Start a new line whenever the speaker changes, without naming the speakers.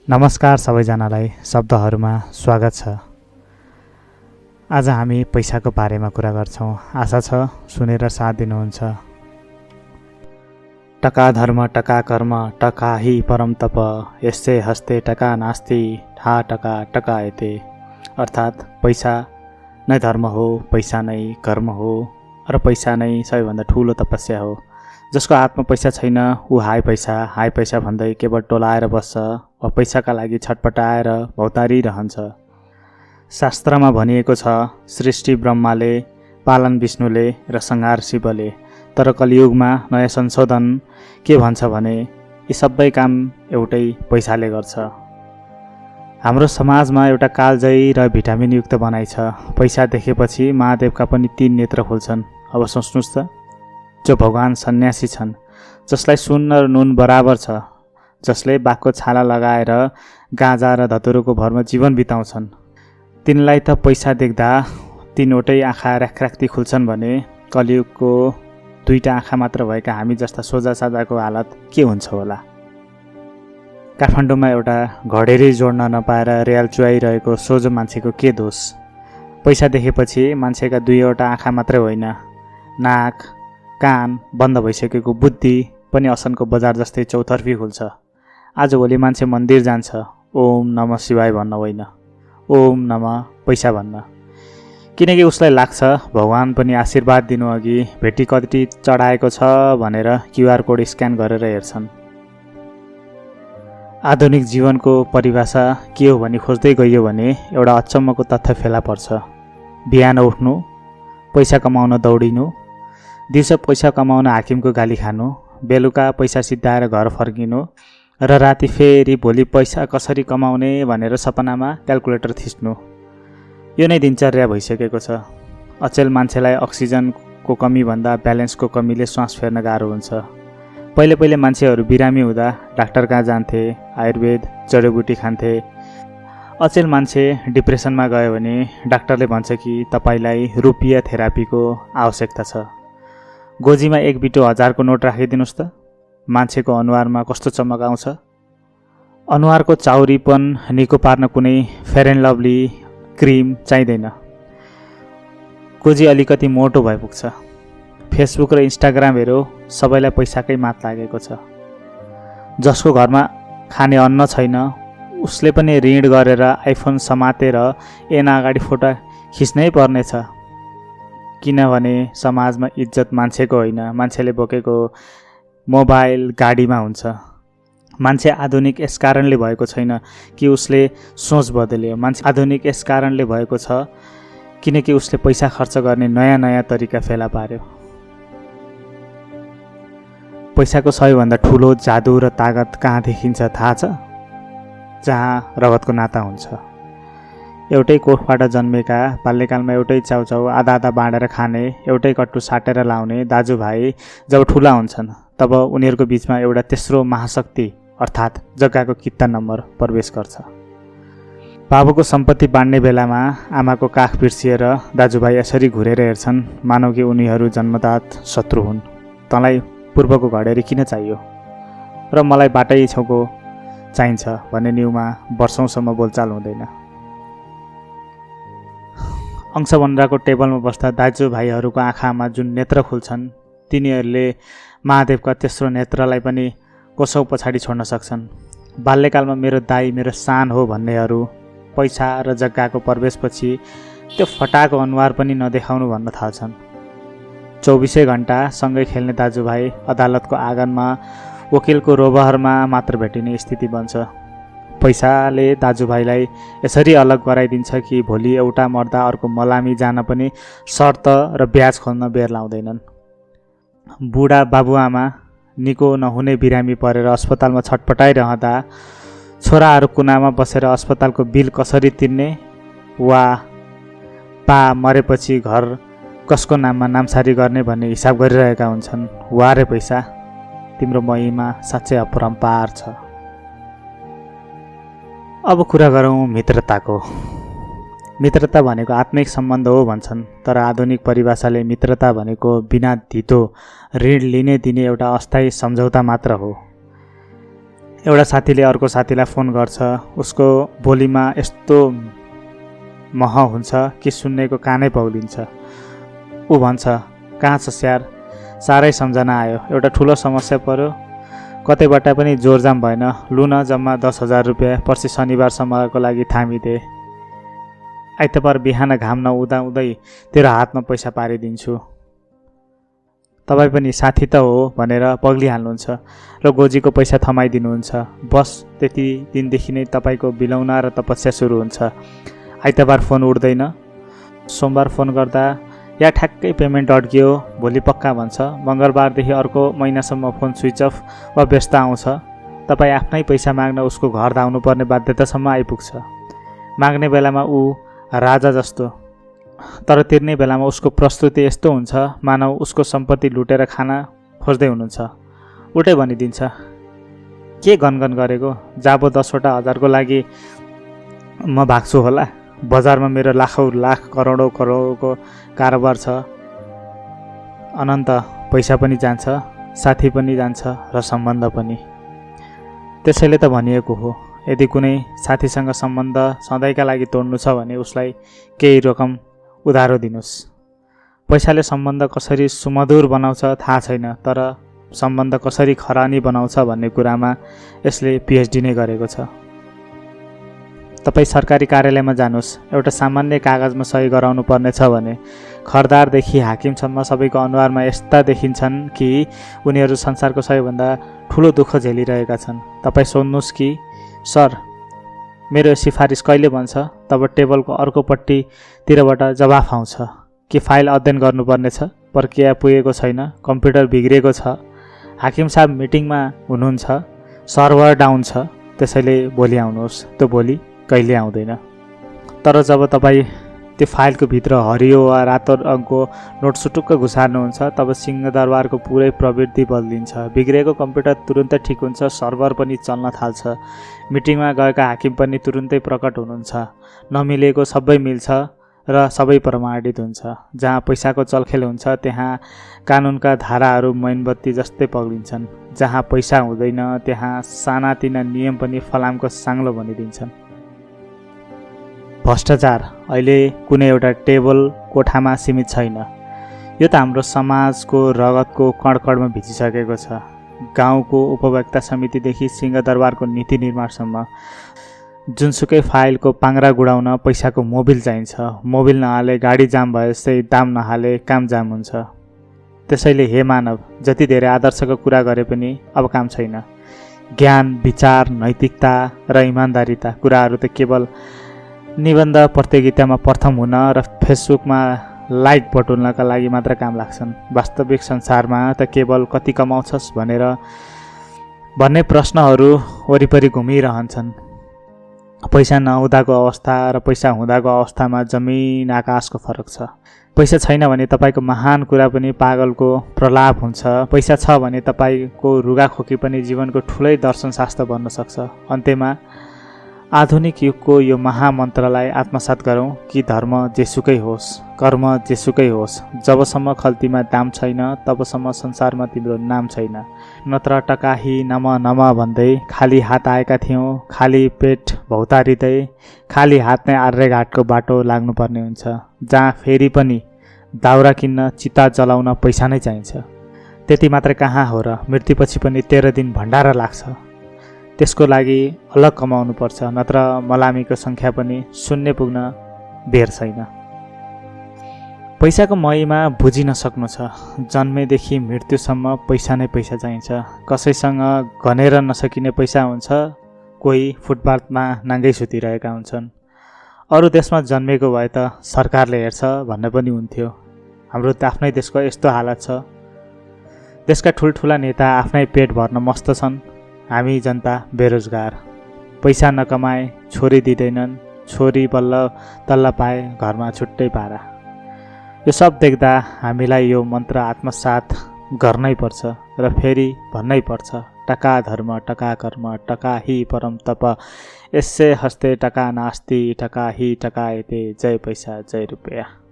नमस्कार सबैजनालाई शब्दहरूमा स्वागत छ। आज हामी पैसाको बारेमा कुरा गर्छौँ। आशा छ सुनेर साथ दिनुहुन्छ। टका धर्म टका कर्म टका हि परम तप यस्ते हस्ते टका नास्ति ठा टका टका यते। अर्थात् पैसा नै धर्म हो, पैसा नै कर्म हो र पैसा नै सबैभन्दा ठुलो तपस्या हो। जसको हातमा पैसा छैन ऊ हाई पैसा भन्दै केवल टोलाएर बस्छ वा पैसाका लागि छटपटाएर भौतारिरहन्छ। शास्त्रमा भनिएको छ, सृष्टि ब्रह्माले, पालन विष्णुले र संहार शिवले। तर कलियुगमा नयाँ संशोधन के भन्छ भने यी सबै काम एउटै पैसाले गर्छ। हाम्रो समाजमा एउटा कालजयी र भिटामिनयुक्त बनाइ छ। पैसा देखेपछि महादेवका पनि 3 नेत्र खुल्छन्। अब सोच्नुहोस् त, जो भगवान सन्यासी छन्, जसलाई सुन र नुन बराबर छ, जसले बाघको छाला लगाएर गाँजा र धतुरोको भरमा जीवन बिताउँछन्, तिनलाई त पैसा देख्दा 3वटै आँखा र्याखर्याक्ती खुल्छन् भने कलियुगको 2टा आँखा मात्र भएका हामी जस्ता सोझा साझाको हालत के हुन्छ होला। काठमाडौँमा एउटा घडेरी जोड्न नपाएर रेल चुहाइरहेको सोझो मान्छेको के दोष? पैसा देखेपछि मान्छेका 2वटा आँखा मात्रै होइन, नाक कान बन्द भइसकेको बुद्धि पनि असनको बजार जस्तै चौतर्फी खुल्छ। आजभोलि मान्छे मन्दिर जान्छ ओम नमः शिवाय भन्न होइन, ओम नमः पैसा भन्न। किनकि उसलाई लाग्छ भगवान पनि आशीर्वाद दिनु अघि भेटी कति चढाएको छ भनेर क्युआर कोड स्क्यान गरेर हेर्छन्। आधुनिक जीवनको परिभाषा के हो भनी खोज्दै गइयो भने एउटा अचम्मको तथ्य फेला पर्छ। बिहान उठ्नु, पैसा कमाउन दौडिनु, दिउँसो पैसा कमाउन हाकिमको गाली खानु, बेलुका पैसा सिद्धाएर घर फर्किनु र राति फेरि भोलि पैसा कसरी कमाउने भनेर सपनामा क्याल्कुलेटर थिच्नु। यो नै दिनचर्या भइसकेको छ। अचेल मान्छेलाई अक्सिजनको कमी भन्दा ब्यालेन्सको कमीले श्वास फेर्न गाह्रो हुन्छ। पहिले मान्छेहरू बिरामी हुँदा डाक्टर कहाँ जान्थे, आयुर्वेद जडीबुटी खान्थे। अचेल मान्छे डिप्रेसनमा गयो भने डाक्टरले भन्छ कि तपाईँलाई रुपियाँ थेरापीको आवश्यकता छ। गोजीमा 1 बिटो 1000 को नोट राखिदिनुहोस् त, मान्छेको अनुहारमा कस्तो चमक आउँछ। अनुहारको चाउरीपन निको पार्न कुनै फेयर एन्ड लभली क्रिम चाहिँदैन। गोजी अलिकति मोटो भए पुग्छ। फेसबुक र इन्स्टाग्राम हेरो, सबैलाई पैसाकै मात लागेको छ। जसको घरमा खाने अन्न छैन उसले पनि ऋण गरेर आइफोन समातेर एना अगाडि फोटो खिच्नै पर्नेछ। किनभने समाजमा इज्जत मान्छेको होइन, मान्छेले बोकेको मोबाइल गाडीमा हुन्छ। मान्छे आधुनिक यस कारणले भएको छैन कि उसले सोच बदल्यो। मान्छे आधुनिक यस कारणले भएको छ किनकि उसले पैसा खर्च गर्ने नयाँ तरिका फेला पार्यो। पैसाको सबैभन्दा ठुलो जादु र तागत कहाँ देखिन्छ थाहा छ? जहाँ रगतको नाता हुन्छ। एउटै कोखबाट जन्मेका, बाल्यकालमा एउटै चाउचाउ आधा बाँडेर खाने, एउटै कट्टु साटेर लाउने दाजुभाइ जब ठुला हुन्छन् तब उनीहरूको बिचमा एउटा तेस्रो महाशक्ति अर्थात् जग्गाको कित्ता नम्बर प्रवेश गर्छ। बाबुको सम्पत्ति बाँड्ने बेलामा आमाको काख बिर्सिएर दाजुभाइ यसरी घुरेर हेर्छन् मानौ कि उनीहरू जन्मजात शत्रु हुन्। तँलाई पूर्वको घडेरी किन चाहियो र मलाई बाटै छेउको चाहिन्छ भन्ने न्युमा वर्षौँसम्म बोलचाल हुँदैन। अंशबन्धाको टेबलमा बस्दा दाजुभाइहरूको आँखामा जुन नेत्र खुल्छन् तिनीहरूले महादेवका तेस्रो नेत्रलाई पनि कोसौँ पछाडि छोड्न सक्छन्। बाल्यकालमा मेरो दाई मेरो सान हो भन्नेहरू पैसा र जग्गाको प्रवेशपछि त्यो फटाको अनुहार पनि नदेखाउनु भन्न थाल्छन्। 24 घण्टा सँगै खेल्ने दाजुभाइ अदालतको आँगनमा वकिलको रोबहरमा मात्र भेटिने स्थिति बन्छ। पैसाले दाजुभाइलाई यसरी अलग गराइदिन्छ कि भोलि एउटा मर्दा अर्को मलामी जान पनि शर्त र ब्याज खोल्न बेर लाउँदैनन्। बुढा बाबुआमा निको नहुने बिरामी परेर अस्पतालमा छटपटाइरहँदा छोराहरू कुनामा बसेर अस्पतालको बिल कसरी तिर्ने वा पा मरेपछि घर कसको नाममा नामसारी गर्ने भन्ने हिसाब गरिरहेका हुन्छन्। वारे पैसा, तिम्रो महिमा साँच्चै अपरम्पार छ। अब कुरा गरौँ मित्रताको। मित्रता भनेको आत्मिक सम्बन्ध हो भन्छन्, तर आधुनिक परिभाषाले मित्रता भनेको बिना धितो ऋण लिने दिने एउटा अस्थायी सम्झौता मात्र हो। एउटा साथीले अर्को साथीलाई फोन गर्छ, उसको बोलीमा यस्तो मह हुन्छ कि सुन्नेको कानै पौलिन्छ। ऊ भन्छ, कहाँ छ स्याहार, साह्रै सम्झना आयो, एउटा ठुलो समस्या पर्यो, कतैबाट पनि जोरजाम भएन, लु न जम्मा 10,000 रुपियाँ, पर्सि शनिबारसम्मको लागि थामिदे, आइतबार बिहान घाम नउदा उदै तेरो हातमा पैसा पारिदिन्छु। तपाईँ पनि साथी त हो भनेर पग्लिहाल्नुहुन्छ र गोजीको पैसा थमाइदिनुहुन्छ। बस त्यति दिनदेखि नै तपाईँको बिलौना र तपस्या सुरु हुन्छ। आइतबार फोन उठ्दैन, सोमबार फोन गर्दा या ठ्याक्कै पेमेन्ट अड्कियो, भोलि पक्का भन्छ, मङ्गलबारदेखि अर्को महिनासम्म फोन स्विच अफ वा व्यस्त आउँछ। तपाईँ आफ्नै पैसा माग्न उसको घर धाउनुपर्ने बाध्यतासम्म आइपुग्छ। माग्ने बेलामा ऊ राजा जस्तो, तर तिर्ने बेलामा उसको प्रस्तुति यस्तो हुन्छ मानव उसको सम्पत्ति लुटेर खान खोज्दै हुनुहुन्छ। उल्टै भनिदिन्छ, के गनगन गरेको, जाबो 10वटा हजारको लागि म भाग्छु होला, बजारमा मेरो लाखौँ लाख करोडौँ करोडको कारोबार छ। अनन्त पैसा पनि जान्छ, साथी पनि जान्छ र सम्बन्ध पनि। त्यसैले त भनिएको हो, यदि कुनै साथीसँग सम्बन्ध सधैँका लागि तोड्नु छ भने उसलाई केही रकम उधारो दिनुहोस्। पैसाले सम्बन्ध कसरी सुमधुर बनाउँछ थाहा छैन, तर सम्बन्ध कसरी खरानी बनाउँछ भन्ने कुरामा यसले पिएचडी नै गरेको छ। तपाईँ सरकारी कार्यालयमा जानुहोस्, एउटा सामान्य कागजमा सही गराउनु पर्ने छ भने खरदारदेखि हाकिमसम्म सबैको अनुहारमा यस्ता देखिन्छन् कि उनीहरू संसारको सबैभन्दा ठुलो दुःख झेलिरहेका छन्। तपाईँ सोध्नुहोस् कि सर मेरो सिफारिस कहिले बन्छ, तब टेबलको अर्कोपट्टितिरबाट जवाफ आउँछ कि फाइल अध्ययन गर्नुपर्ने छ, प्रक्रिया पुगेको छैन, कम्प्युटर बिग्रेको छ, हाकिम साहब मिटिङमा हुनुहुन्छ, सर्भर डाउन छ, त्यसैले भोलि आउनुहोस्। त्यो भोलि कहिले आउँदैन। तर जब तपाईँ त्यो फाइलको भित्र हरियो वा रातो रङको नोट सुटुक्क घुसार्नुहुन्छ, तब सिंहदरबारको पुरै प्रवृत्ति बदलिन्छ। बिग्रेको कम्प्युटर तुरुन्तै ठिक हुन्छ, सर्भर पनि चल्न थाल्छ, मिटिङमा गएका हाकिम पनि तुरुन्तै प्रकट हुनुहुन्छ, नमिलेको सबै मिल्छ र सबै प्रमाणित हुन्छ। जहाँ पैसाको चलखेल हुन्छ त्यहाँ कानुनका धाराहरू मैनबत्ती जस्तै पग्लिन्छन्। जहाँ पैसा हुँदैन त्यहाँ सानातिना नियम पनि फलामको साङ्लो बनिदिन्छन्। भ्रष्टाचार अहिले कुनै एउटा टेबल कोठामा सीमित छैन, यो त हाम्रो समाजको रगतको कणकणमा भिजिसकेको छ। गाउँको उपभोक्ता समितिदेखि सिंहदरबारको नीति निर्माणसम्म जुनसुकै फाइलको पाङ्रा गुडाउन पैसाको मोबिल चाहिन्छ। मोबिल नहाले गाडी जाम भए जस्तै दाम नहाले काम जाम हुन्छ। त्यसैले हे मानव, जति धेरै आदर्शको कुरा गरे पनि अब काम छैन। ज्ञान, विचार, नैतिकता र इमान्दारिता कुराहरू त केवल निबन्ध प्रतियोगितामा प्रथम हुन र फेसबुकमा लाइक बटुल्नका लागि मात्र काम लाग्छन्। वास्तविक संसारमा त केवल कति कमाउँछस् भन्ने प्रश्नहरू वरिपरि घुमिरहन्छन्। पैसा नहुँदाको अवस्था र पैसा हुँदाको अवस्थामा जमिन आकाशको फरक छ। पैसा छैन भने तपाईँको महान कुरा पनि पागलको प्रलाप हुन्छ। पैसा छ भने तपाईँको रुगाखोकी पनि जीवनको ठुलै दर्शनशास्त्र बन्न सक्छ। अन्त्यमा आधुनिक युगको यो महामन्त्रलाई आत्मसात गरौँ कि धर्म जेसुकै होस्, कर्म जेसुकै होस्, जबसम्म खल्तीमा दाम छैन तबसम्म संसारमा तिम्रो नाम छैन। नत्र टकाही नम नम भन्दै खाली हात आएका थियौँ, खाली पेट भौतारिँदै खाली हात नै आर्यघाटको बाटो लाग्नुपर्ने हुन्छ, जहाँ फेरि पनि दाउरा किन्न चिता जलाउन पैसा नै चाहिन्छ। त्यति मात्र कहाँ हो र, मृत्युपछि पनि 13 दिन भण्डारा लाग्छ। त्यसको लागि अलग कमाउनु पर्छ, नत्र मलामीको सङ्ख्या पनि 0 पुग्न बेर छैन। पैसाको महिमा बुझिन सक्नु छ। जन्मेदेखि मृत्युसम्म पैसा नै पैसा चाहिन्छ। कसैसँग गनेर नसकिने पैसा हुन्छ, कोही फुटपाथमा नाङ्गै सुतिरहेका हुन्छन्। अरू देशमा जन्मेको भए त सरकारले हेर्छ भन्ने पनि हुन्थ्यो। हाम्रो त आफ्नै देशको यस्तो हालत छ। देशका ठुल्ठुला नेता आफ्नै पेट भर्न मस्त छन्, हामी जनता बेरोजगार। पैसा नकमाए छोरी दिँदैनन्, छोरी बल्ल तल्ल पाए घरमा छुट्टै पारा। यो सब देख्दा हामीलाई यो मन्त्र आत्मसात गर्नै पर्छ र फेरि भन्नै पर्छ, टका धर्म टका कर्म टका हि परम तप, यससे हस्ते टका नास्ति टका हि टका एते, जय पैसा जय रुपैयाँ।